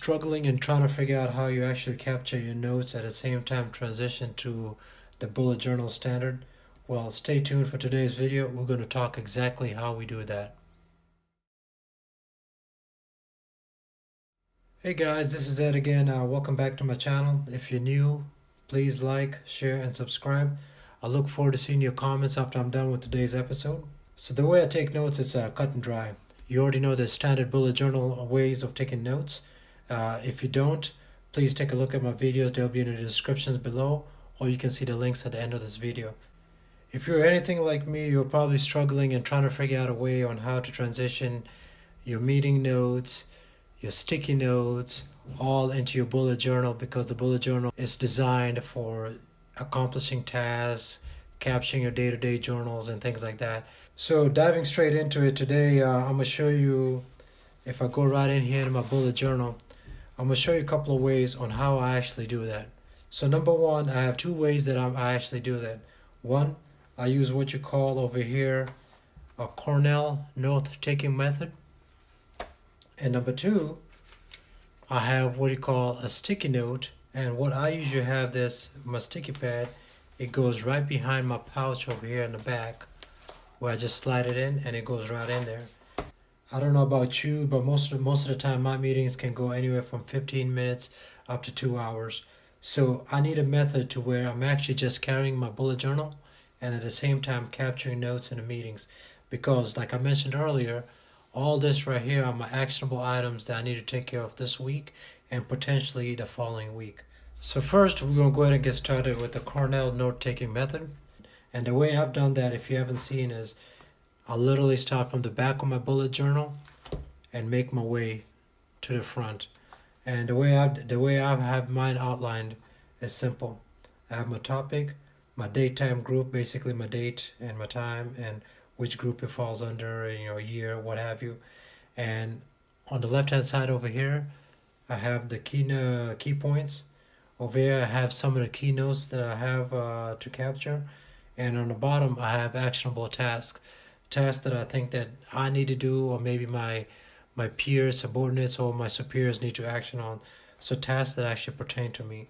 struggling and trying to figure out how you actually capture your notes at the same time transition to the bullet journal standard? Well, stay tuned for today's video. We're going to talk exactly how we do that. Hey guys, this is Ed again. Welcome back to my channel. If you're new, please like, share, and subscribe. I look forward to seeing your comments after I'm done with today's episode. So the way I take notes is cut and dry. You already know the standard bullet journal ways of taking notes. If you don't, please take a look at my videos. They'll be in the descriptions below, or you can see the links at the end of this video. If you're anything like me, you're probably struggling and trying to figure out a way on how to transition your meeting notes, your sticky notes, all into your bullet journal, because the bullet journal is designed for accomplishing tasks, capturing your day-to-day journals and things like that. So diving straight into it today, I'm going to show you, if I go right in here in my bullet journal, I'm going to show you a couple of ways on how I actually do that. So number one, I have two ways that I actually do that. One, I use what you call over here a Cornell Notetaking method. And number two, I have what you call a sticky note. And what I usually have this, my sticky pad, it goes right behind my pouch over here in the back, where I just slide it in and it goes right in there. I don't know about you, but most of the time my meetings can go anywhere from 15 minutes up to 2 hours. So I need a method to where I'm actually just carrying my bullet journal and at the same time capturing notes in the meetings. Because like I mentioned earlier, all this right here are my actionable items that I need to take care of this week and potentially the following week. So first, we're going to go ahead and get started with the Cornell Note-Taking method. And the way I've done that, if you haven't seen, is I'll literally start from the back of my bullet journal and make my way to the front. And the way I have mine outlined is simple. I have my topic, my date time group, basically my date and my time and which group it falls under, year, what have you. And on the left hand side over here, I have the key points. Over here I have some of the keynotes that I have to capture. And on the bottom I have actionable tasks that I think that I need to do, or maybe my peers, subordinates, or my superiors need to action on. So tasks that actually pertain to me.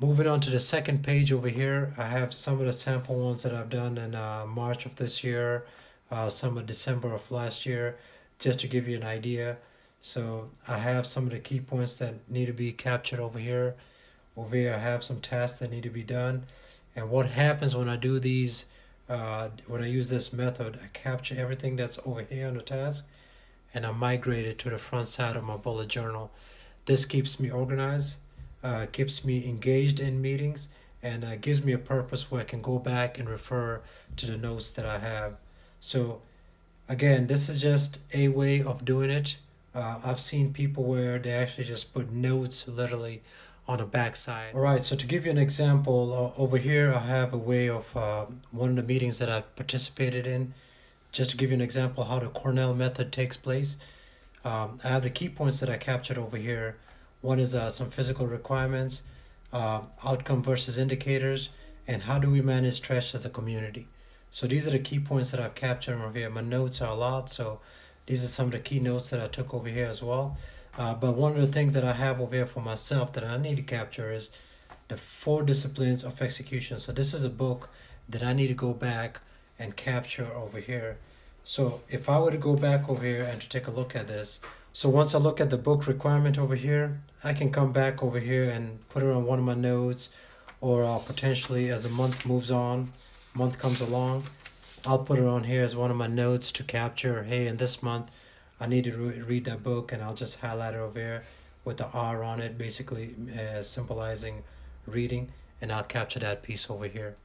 Moving on to the second page over here, I have some of the sample ones that I've done in March of this year, some of December of last year, just to give you an idea. So I have some of the key points that need to be captured over here. Over here I have some tasks that need to be done. And what happens when I do these, when I use this method, I capture everything that's over here on the task and I migrate it to the front side of my bullet journal. This keeps me organized, keeps me engaged in meetings, and gives me a purpose where I can go back and refer to the notes that I have. So again, this is just a way of doing it. I've seen people where they actually just put notes literally on the back side. All right, so to give you an example, over here I have a way of one of the meetings that I participated in. Just to give you an example how the Cornell method takes place. I have the key points that I captured over here. One is some physical requirements, outcome versus indicators, and how do we manage stress as a community. So these are the key points that I've captured over here. My notes are a lot, so these are some of the key notes that I took over here as well. But one of the things that I have over here for myself that I need to capture is the 4 disciplines of execution. So this is a book that I need to go back and capture over here. So if I were to go back over here and to take a look at this, so once I look at the book requirement over here, I can come back over here and put it on one of my notes, or potentially as a month moves on, month comes along, I'll put it on here as one of my notes to capture, hey, in this month, I need to read that book, and I'll just highlight it over here with the R on it, basically symbolizing reading, and I'll capture that piece over here.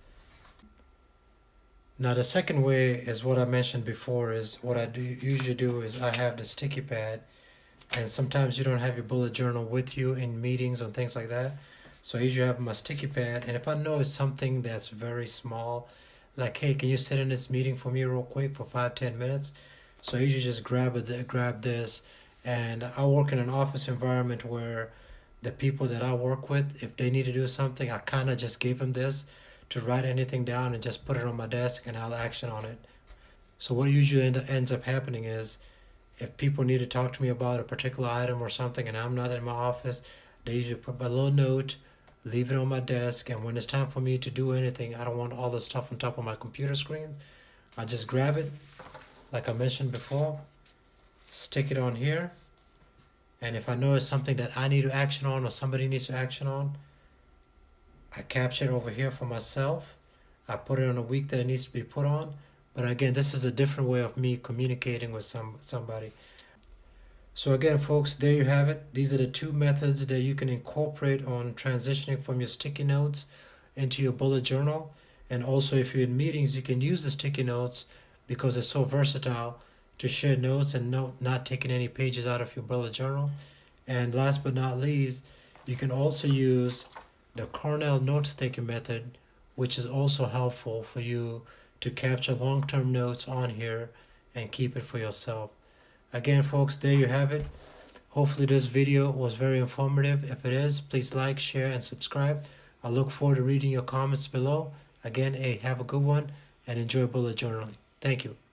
Now the second way is what I mentioned before, is what I usually do is I have the sticky pad, and sometimes you don't have your bullet journal with you in meetings and things like that. So I usually have my sticky pad, and if I know it's something that's very small, like, hey, can you sit in this meeting for me real quick for 5-10 minutes? So I usually just grab this, and I work in an office environment where the people that I work with, if they need to do something, I kind of just give them this to write anything down and just put it on my desk and I'll action on it. So what usually ends up happening is if people need to talk to me about a particular item or something and I'm not in my office, they usually put my little note, leave it on my desk, and when it's time for me to do anything, I don't want all this stuff on top of my computer screen. I just grab it, like I mentioned before, stick it on here, and if I know it's something that I need to action on or somebody needs to action on, I capture it over here for myself. I put it on a week that it needs to be put on. But again, this is a different way of me communicating with somebody. So again, folks, there you have it. These are the two methods that you can incorporate on transitioning from your sticky notes into your bullet journal. And also, if you're in meetings, you can use the sticky notes because it's so versatile to share notes and not taking any pages out of your bullet journal. And last but not least, you can also use the Cornell Notetaking method, which is also helpful for you to capture long-term notes on here and keep it for yourself. Again, folks, there you have it. Hopefully this video was very informative. If it is, please like, share, and subscribe. I look forward to reading your comments below. Again, have a good one and enjoy bullet journaling. Thank you.